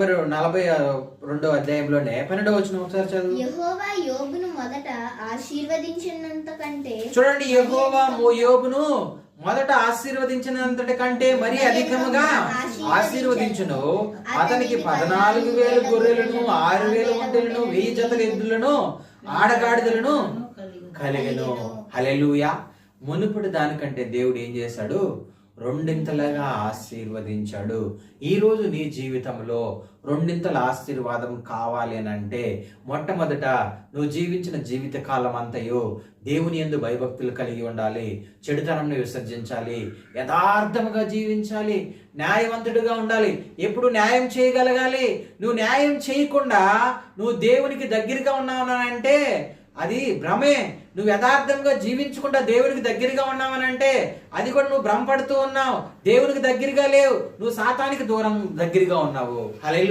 42వ అధ్యాయంలోనే 12వ వచనం ఒకసారి చదువు. యెహోవా యోబును మొదట ఆశీర్వదించినంత కంటే, చూడండి, యెహోవా యోబును మొదట ఆశీర్వదించినంతటి కంటే మరి అధికముగా ఆశీర్వదించును. అతనికి 14,000 గొర్రెలను, 6,000 ఒంటెలను, 1000 జతల ఎద్దులను, ఆడగాడిదలను కలిగెను. హల్లెలూయా. మునుపటి దానికంటే దేవుడు ఏం చేశాడు? రెండింతలుగా ఆశీర్వదించాడు. ఈరోజు నీ జీవితంలో రెండింతల ఆశీర్వాదం కావాలి అని అంటే, మొట్టమొదట నువ్వు జీవించిన జీవిత కాలం అంతయు దేవుని యందు భయభక్తులు కలిగి ఉండాలి, చెడుతనంను విసర్జించాలి, యథార్థముగా జీవించాలి, న్యాయవంతుడిగా ఉండాలి, ఎప్పుడు న్యాయం చేయగలగాలి. నువ్వు న్యాయం చేయకుండా నువ్వు దేవునికి దగ్గరగా ఉన్నావనంటే అది భ్రమే. నువ్వు యథార్థంగా జీవించకుండా దేవునికి దగ్గరగా ఉన్నావనంటే అది కూడా నువ్వు భ్రమపడుతూ ఉన్నావు. దేవునికి దగ్గరగా లేవు, నువ్వు సాతానికి దూరం దగ్గరగా ఉన్నావు. హల్లెలూయా.